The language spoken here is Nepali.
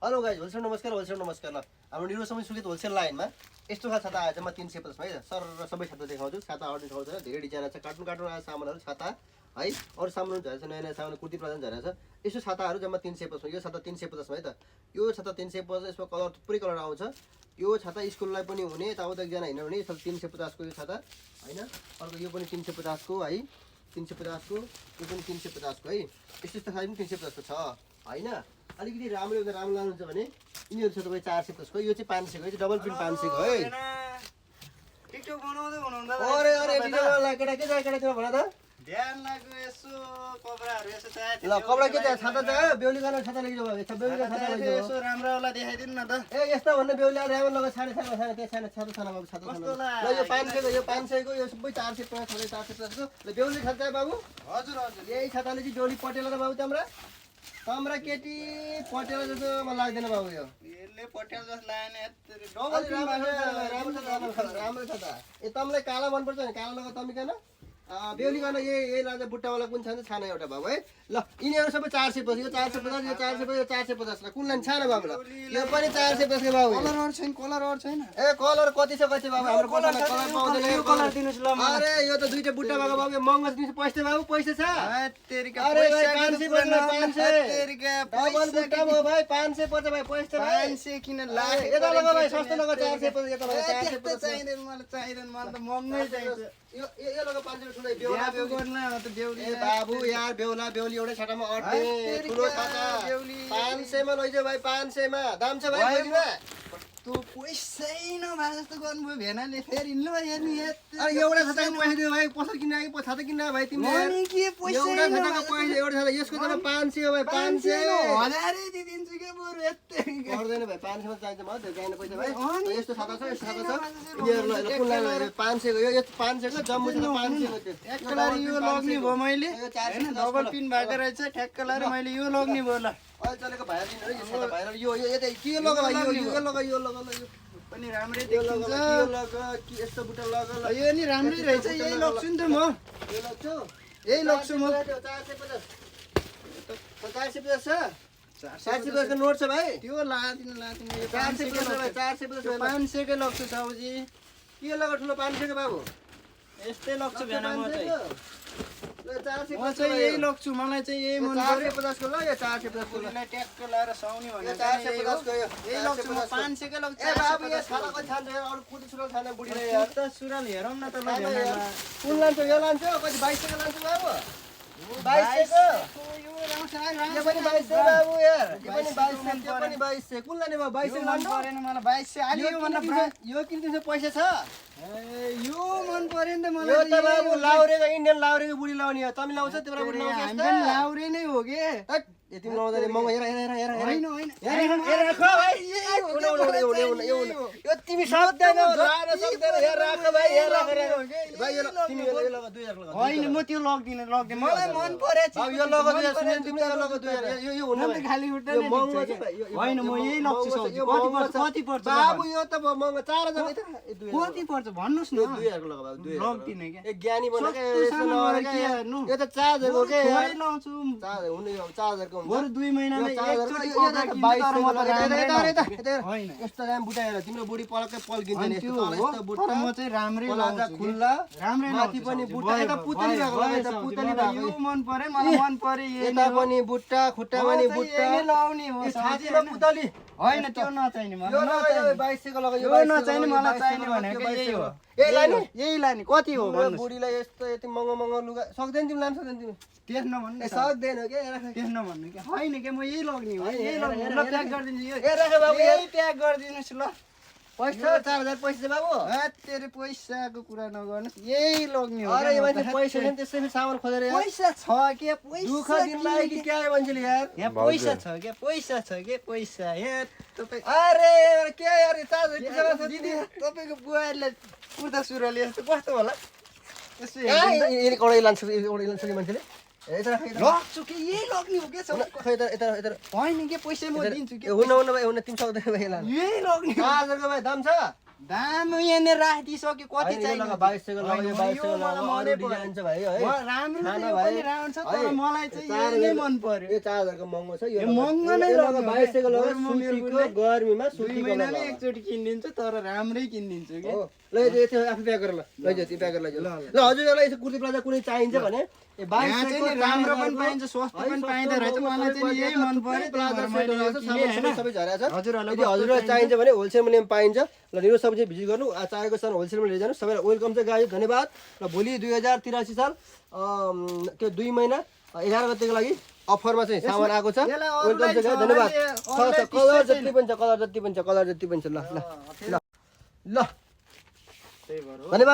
हेलो गाइज होलसेल नमस्कार ल हाम्रो निरो समय सुकित होलसेल लाइनमा यस्तो खालको छाता आएछ म 350 है सर र सबै छाता देखाउँछु छाता अरू देखाउँछ धेरै डिजाइन छ कार्टुन आएको सामानहरू छाता है अरू सामानहरू झरेछ नयाँ नयाँ सामान कुर्ती प्लाजन झरेछ यस्तो छाताहरू जम्मा 350 यो छाता 350 है त यो छाता 350 यसमा कलर थुप्रै कलर आउँछ यो छाता स्कुललाई पनि हुने यताउता एकजना हिँड्यो भने यो 350 को यो छाता हैन अर्को यो पनि 350 को है 350 को यो पनि 350 को है यस्तो खालको 350 को छ हैन अलिकति राम्रो लानुहुन्छ भने यिनीहरु छ तपाई 450 को यो चाहिँ 500 को यो चाहिँ डबल प्रिन्ट 500 को है टिकटक बनाउँदा अरे भिडियो ला केटा के भन त ध्यान लाग्यो यसो कपडाहरु यसो चाहियो ल कपडा के चाहियो छाता चाहियो बेहुली गर्न छाता लगिजाऊ यता बेहुली छाता लगिजाऊ यसो राम्रो वाला देखाइदिनु न त ए यस्ता भन्ने बेहुली रामन लगा छाने त्यहाँ छाता छाना बाबु छाता छाना ल यो 500 को यो 500 को यो सबै 450 थोरै 450 को ल बेहुली छाता चाहियो बाबु हजुर यही छाताले चाहिँ जोली पटेल र बाबु तम्रा केटी पटेल जस्तो मलाई लाग्दैन बाबु यो यसले पटेल जस्तो लागेन राम्रो छ त ए तमलाई काला मन पर्छ नि काला लगा तमिकन बेहुली गर्न यही लाजा बुट्टावाला कुन छ छाना एउटा बाबु है ल यिनीहरू सबै 450 यो 450 यो 450 यो 450 ल कुन लाइन छाना बाबु ल यो पनि 450 के बाबु कलर छैन ए कलर कति छ बाबु हाम्रो कलर पाउँदैन यो कलर दिनुस् ल अरे यो त दुईटा बुट्टा भएको बाबु यो महँगो दिन्छ पैसा बाबु पैसा छ तेरीका अरे भाइ 500 पर्छ 500 तेरीका डबल बुट्टा भयो भाइ 500 पर्छ भाइ पैसा भाइ 500 किन लाख यता लगा भाइ सस्तो लगा 400 पर्छ यता लगा 400 चाहिँदैन मलाई त महँगै चाहिन्छ यो लगा 500 ठुलो बेहुला बिहा गर्न त बेहुली ए बाबु यार बेहुला बेहुली एउटै छातामा अट्ने ठुलो छाता 500 मा लैजाऊ भाइ 500 मा दाम छ भाइ बेहुलीमा तँ पैसै नभए जस्तो गर्नुभयो भेनाले फेरि ल हेर्नु अरे एउटा छाताको पैसा दियो भाइ पसल किन्न कि छाता किन्न भाइ तिमीले अनि के पैसा एउटा छाताको पैसा एउटा छाता यसको त 500 हो भाइ 500 हजारै दिदिन्छु के बरु यतै गर्दैन भाइ 500 मा चाहिन्छ म त्यो गाइने पैसा भाइ यस्तो छाता छ यस्तो छाता छ यिनीहरुलाई कुन लाग्यो 500 को यो 500 को जम्मू छ 500 को त्यो ठ्याक्क लाएर यो लग्ने भयो मैले हैन डबल पिन भएको रहेछ ठ्याक्क लाएर मैले यो लग्ने भयो ल अहिले चलेको भाइ दिनु यो छाता भाइ यो यतै के लगा भाइ यो लगा पनि राम्रै यो देखिन्छ लगा कि यस्तो बुटा लगा ल यो नि राम्रै रहेछ यही लग्छु नि त म यो लग्छु यही लग्छु म 450 छ 450 को नोट छ भाइ त्यो लादिन यो 450 भाइ 450 500 कै लग्छु साउजी के लगा ठुलो 500 को बाबु यस्तै लग्छु भेना म चाहिँ ल 450 म चाहिँ यही लग्छु मलाई चाहिँ यही मन पर्यो 450 को ल यो 450 को ल कुलीलाई ट्याक्क लाएर साउने भने 450 को यो यही लग्छु म 500 कै लग्छु ए बाबु यो छाला को छान्छ अरु कुटी सुरल छाने बुढी रे यार त सुरल हेरौँ न त ल भेनामा कुन लान्छ यो लान्छ कति 22 को लान्छ बाबु 22 को यो राम्रो यो पनि 22 बाबु यार यो पनि 22 त्यो पनि 22 कुन लाने बाबु 22 मन लान्छ परेन मलाई 22 अलि यो भन्दा यो किन्दिन्छ पैसा छ ए यो मन परेन त मलाई यो त बाबु लाउरेको इन्डियन लाउरेको बुढी लाउने हो तमी लाउँछ तिम्रो बुढी लाउँछ हामी पनि लाउरे नै हो के यति लाउँदैन मंगो हेर होइन राख भाइ यो तिमी सक्दैन लान सक्दैन हेर राख भाइ हेर राख भाइ यो तिमी यो लगा 2000 लगा होइन म त्यो लग्दिन मलाई मन परेछ अब यो लगा 2000 सुनेन तिमी यो लगा 2000 यो हुन त खाली उठ्न यो महँगो छ होइन म यही लग्छु सब्जी कति पर्छ बाबु यो त महँगो 4000 कति पर्छ भन्नुस् न 2000 को लगा बाबु 2000 लग्दिन के ए ज्ञानी बनेको यस्तो नगरेको यो त 4000 को के थोरै लाउँछु 4000 हुने यो 4000 को हुन्छ बरु 2 महिनामा एकचोटी होइन यस्तो दाम बुटा हेर तिम्रो बुढी पलकै पल्किन्छ नि यस्तो तल यस्तो बुट्टा म चाहिँ राम्रै लाउँछु खुल्ला राम्रै माथि पनि बुट्टा यता पुतली भएको यता पुतली भएको यो मन पर्यो मलाई मन पर्यो यता पनि बुट्टा खुट्टा पनि बुट्टा लाउने हो छातीमा पुतली होइन त्यो नचाहिने यो मलाई लगा यो 22 को लगा यो नचाहिने मलाई चाहिने भनेको यही हो यही लाने कति हो भन्नु बुढीलाई यस्तो यति महँगो लुगा सक्दैन तिमी लान सक्दैन तिमी त्यस नभन्नु ए सक्दैन के त्यस नभन्नु के होइन के म यही लग्ने हो यही लग्ने ल प्याक गरिदिन्छु यो ए राख बाबु यही प्याक गरिदिनुस् ल पैसा 4000 पैसा छ बाबु तेरो पैसाको कुरा नगर्नुस् यही लग्ने हो अरे यो मान्छे पैसा छैन त्यसै फेरि सामान खोजेर यार पैसा छ के पैसा दुःख दिनलाई कि के आयो मान्छेले यार यहाँ पैसा छ के पैसा यहाँ तपाईँ अरे यार के यार 4000 दिदी तपाईँको बुवाले कुर्ता सुरुवाली यस्तो कस्तो होला यसो एउटै लान्छ कि मान्छेले लग्छु के यही लग्ने हो के छ खै यता होइन के पैसा म दिन्छु के हुन भाइ हुन तिमी सक्दैन भाइ लान यही लग्ने 4000 को भाइ दाम छ दाम यहाँनिर राखिदिइसक्यो कति चाहिन्छ 2200 को लगा, यो 2200 को लगा, मलाई अरू डिजाइन छ भाइ है। राम्रो खाना चाहिँ यो भाइ, पनि राम्रो छ तर है, मलाई चाहिँ चार यो नै हजार- मन पर्यो यो 4000 को महँगो छ, यो यो महँगो नै यो लग्यो 2200 को लगा, बरु म मेरो सुतीको बुढीलाई गर्मीमा 2 सुतीको महिनामै लगा। एकचोटि किनिदिन्छु तर राम्रै किनिदिन्छु कि हो, लैजाऊ यति आफै प्याक गरेर लैजाऊ त्यो प्याक गरेर लैजाऊ ल हजुरलाई यसो कुर्ती प्लाजा कुनै चाहिन्छ भने ए यहाँ चाहिँ नि राम्रो पनि पाइन्छ सस्तो पनि पाइँदो रहेछ मलाई चाहिँ नि यही मन पर्यो त्यही भएर मैले यो किनेँ हैन सबै झरेको छ हजुरहरूलाई यदि हजुरलाई चाहिन्छ भने होलसेल मूल्यमा पाइन्छ ल निरो सब्जी भिजिट गर्नु चाहेको सानो होलसेलमा लिइजानु सबैलाई वेलकम छ गाइज धन्यवाद ल भोलि 2083 साल के 2 महिना 11 गतेको लागि अफरमा चाहिँ सामान आएको छ यसलाई वेलकम छ गाइज धन्यवाद छ कलर जति पनि छ कलर जति पनि छ ल ल ल त्यही भएर हो। धन्यवाद